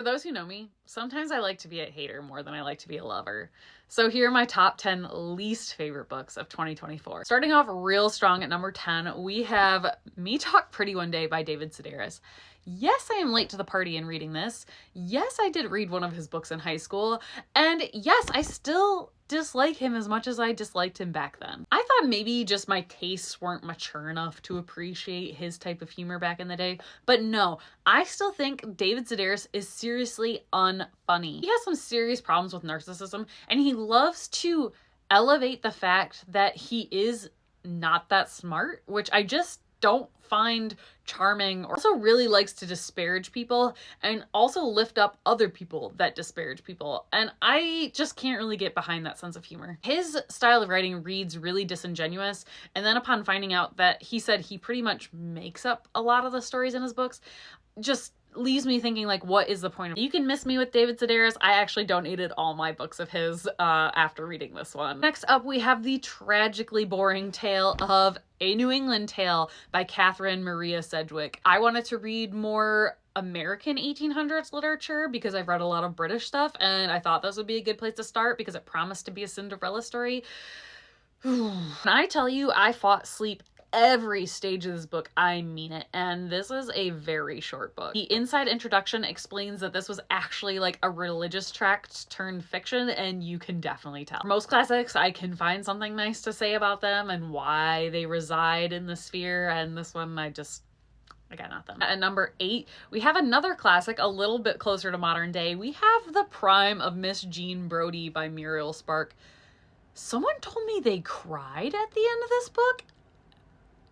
For those who know me, sometimes I like to be a hater more than I like to be a lover. So here are my top 10 least favorite books of 2024. Starting off real strong at number 10, we have Me Talk Pretty One Day by David Sedaris. Yes, I am late to the party in reading this. Yes, I did read one of his books in high school. And yes, I still dislike him as much as I disliked him back then. I thought maybe just my tastes weren't mature enough to appreciate his type of humor back in the day, but no, I still think David Sedaris is seriously unfunny. He has some serious problems with narcissism, and he loves to elevate the fact that he is not that smart, which I just don't find charming, or also really likes to disparage people and also lift up other people that disparage people. And I just can't really get behind that sense of humor. His style of writing reads really disingenuous. And then upon finding out that he said he pretty much makes up a lot of the stories in his books, just leaves me thinking, like, what is the point of— You Can Miss Me with David Sedaris. I actually donated all my books of his after reading this one. Next up, we have the tragically boring tale of A New England Tale by Catherine Maria Sedgwick. I wanted to read more American 1800s literature because I've read a lot of British stuff, and I thought this would be a good place to start because it promised to be a Cinderella story. When I tell you I fought sleep every stage of this book, I mean it. And this is a very short book. The inside introduction explains that this was actually like a religious tract turned fiction, and you can definitely tell. For most classics, I can find something nice to say about them and why they reside in the sphere, and this one I got nothing. At number 8, we have another classic, a little bit closer to modern day. We have The Prime of Miss Jean Brodie by Muriel Spark. Someone told me they cried at the end of this book.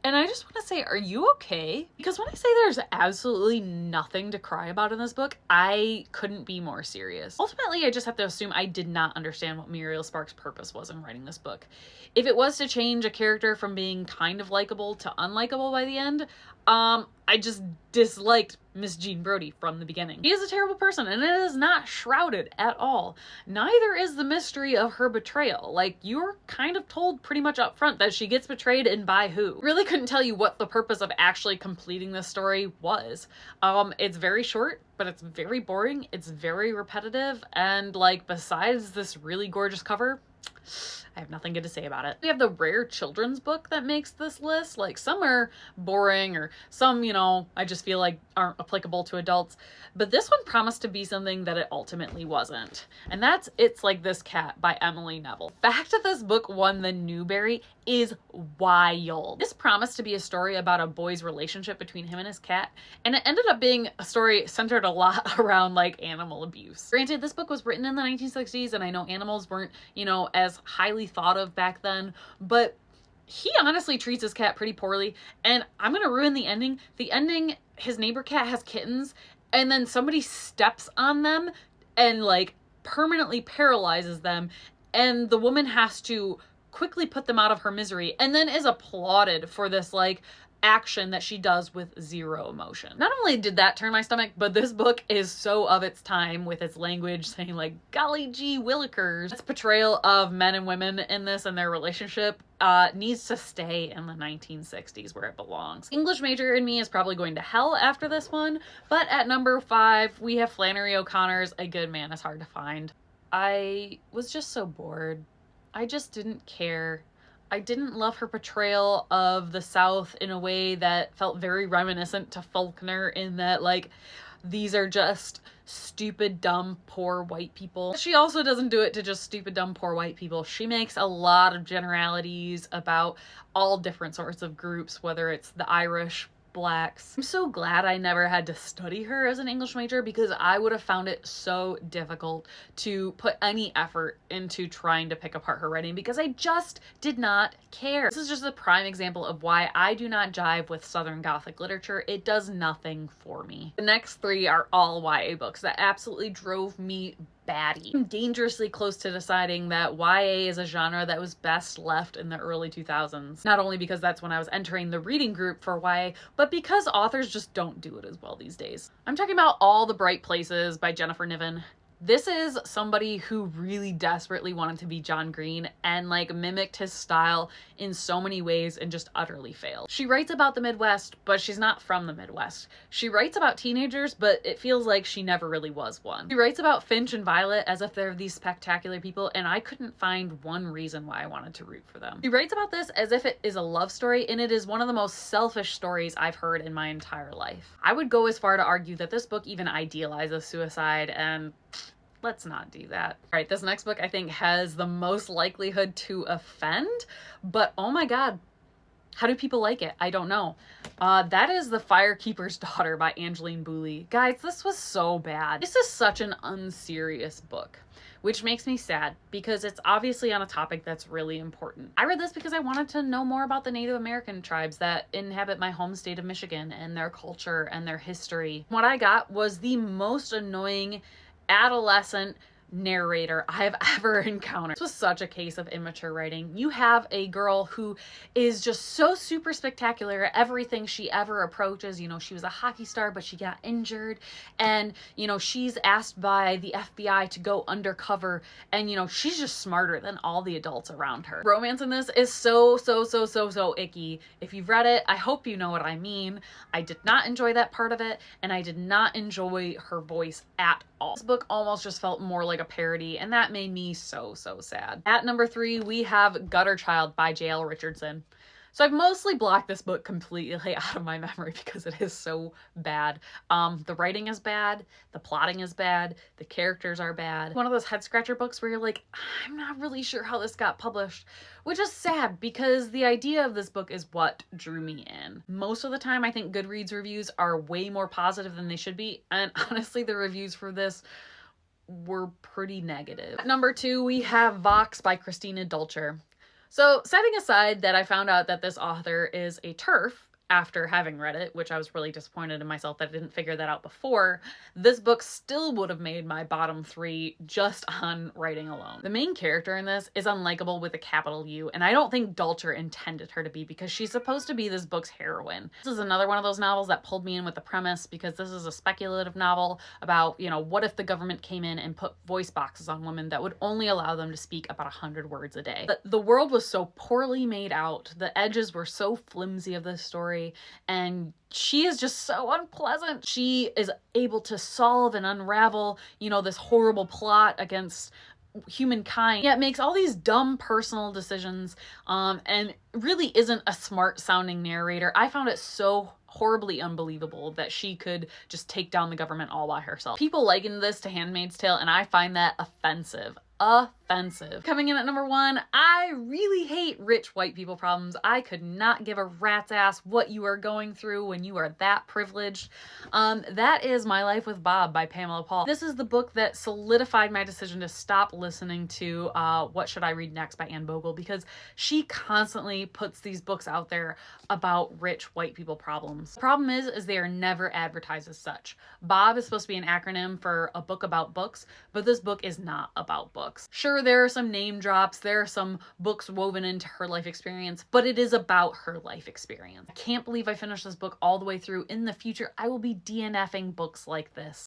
And I just want to say, are you okay? Because when I say there's absolutely nothing to cry about in this book, I couldn't be more serious. Ultimately, I just have to assume I did not understand what Muriel Spark's purpose was in writing this book. If it was to change a character from being kind of likable to unlikable by the end, I just disliked Miss Jean Brodie from the beginning. She is a terrible person, and it is not shrouded at all. Neither is the mystery of her betrayal. Like, you're kind of told pretty much up front that she gets betrayed, and by who. Really couldn't tell you what the purpose of actually completing this story was. It's very short, but it's very boring, it's very repetitive, and like, besides this really gorgeous cover, I have nothing good to say about it. We have the rare children's book that makes this list. Like, some are boring, or some, I just feel like aren't applicable to adults. But this one promised to be something that it ultimately wasn't. And that's It's Like This Cat by Emily Neville. The fact that this book won the Newbery is wild. This promised to be a story about a boy's relationship between him and his cat, and it ended up being a story centered a lot around like animal abuse. Granted, this book was written in the 1960s, and I know animals weren't, as highly thought of back then, but he honestly treats his cat pretty poorly. And I'm gonna ruin the ending. The ending, his neighbor cat has kittens, and then somebody steps on them and like permanently paralyzes them, and the woman has to quickly put them out of her misery, and then is applauded for this like action that she does with zero emotion. Not only did that turn my stomach, but this book is so of its time with its language saying like, golly gee willikers. Its portrayal of men and women in this and their relationship needs to stay in the 1960s where it belongs. English major in me is probably going to hell after this one, but at number 5, we have Flannery O'Connor's A Good Man Is Hard to Find. I was just so bored. I just didn't care. I didn't love her portrayal of the South in a way that felt very reminiscent to Faulkner, in that like, these are just stupid, dumb, poor white people. She also doesn't do it to just stupid, dumb, poor white people. She makes a lot of generalities about all different sorts of groups, whether it's the Irish, Blacks. I'm so glad I never had to study her as an English major, because I would have found it so difficult to put any effort into trying to pick apart her writing, because I just did not care. This is just a prime example of why I do not jive with Southern Gothic literature. It does nothing for me. The next 3 are all YA books that absolutely drove me batty. I'm dangerously close to deciding that YA is a genre that was best left in the early 2000s. Not only because that's when I was entering the reading group for YA, but because authors just don't do it as well these days. I'm talking about All the Bright Places by Jennifer Niven. This is somebody who really desperately wanted to be John Green and like mimicked his style in so many ways and just utterly failed. She writes about the Midwest, but she's not from the Midwest. She writes about teenagers, but it feels like she never really was one. She writes about Finch and Violet as if they're these spectacular people, and I couldn't find one reason why I wanted to root for them. She writes about this as if it is a love story, and it is one of the most selfish stories I've heard in my entire life. I would go as far to argue that this book even idealizes suicide, and let's not do that. All right, this next book I think has the most likelihood to offend, but oh my God, how do people like it? I don't know. That is The Firekeeper's Daughter by Angeline Boulley. Guys, this was so bad. This is such an unserious book, which makes me sad because it's obviously on a topic that's really important. I read this because I wanted to know more about the Native American tribes that inhabit my home state of Michigan and their culture and their history. What I got was the most annoying adolescent narrator I have ever encountered. This was such a case of immature writing. You have a girl who is just so super spectacular at everything she ever approaches. You know, she was a hockey star, but she got injured, and you know, she's asked by the FBI to go undercover, and you know, she's just smarter than all the adults around her. Romance in this is so icky. If you've read it, I hope you know what I mean. I did not enjoy that part of it, and I did not enjoy her voice at all. This book almost just felt more like a parody, and that made me so sad. At number 3, we have Gutter Child by J.L. Richardson. So I've mostly blocked this book completely out of my memory because it is so bad. The writing is bad, the plotting is bad, the characters are bad. One of those head scratcher books where you're like, I'm not really sure how this got published, which is sad because the idea of this book is what drew me in. Most of the time, I think Goodreads reviews are way more positive than they should be, and honestly, the reviews for this were pretty negative. At number 2, we have Vox by Christina Dulcher. So setting aside that I found out that this author is a TERF after having read it, which I was really disappointed in myself that I didn't figure that out before, this book still would have made my bottom 3 just on writing alone. The main character in this is unlikable with a capital U, and I don't think Dulcher intended her to be because she's supposed to be this book's heroine. This is another one of those novels that pulled me in with the premise because this is a speculative novel about, you know, what if the government came in and put voice boxes on women that would only allow them to speak about 100 words a day. But the world was so poorly made out, the edges were so flimsy of this story, and she is just so unpleasant. She is able to solve and unravel, you know, this horrible plot against humankind, yet makes all these dumb personal decisions, and really isn't a smart sounding narrator. I found it so horribly unbelievable that she could just take down the government all by herself. People liken this to Handmaid's Tale, and I find that offensive. Coming in at number 1, I really hate rich white people problems. I could not give a rat's ass what you are going through when you are that privileged. That is My Life with Bob by Pamela Paul. This is the book that solidified my decision to stop listening to What Should I Read Next by Anne Bogle, because she constantly puts these books out there about rich white people problems. The problem is they are never advertised as such. Bob is supposed to be an acronym for a book about books, but this book is not about books. Sure, there are some name drops, there are some books woven into her life experience, but it is about her life experience. I can't believe I finished this book all the way through. In the future, I will be DNFing books like this.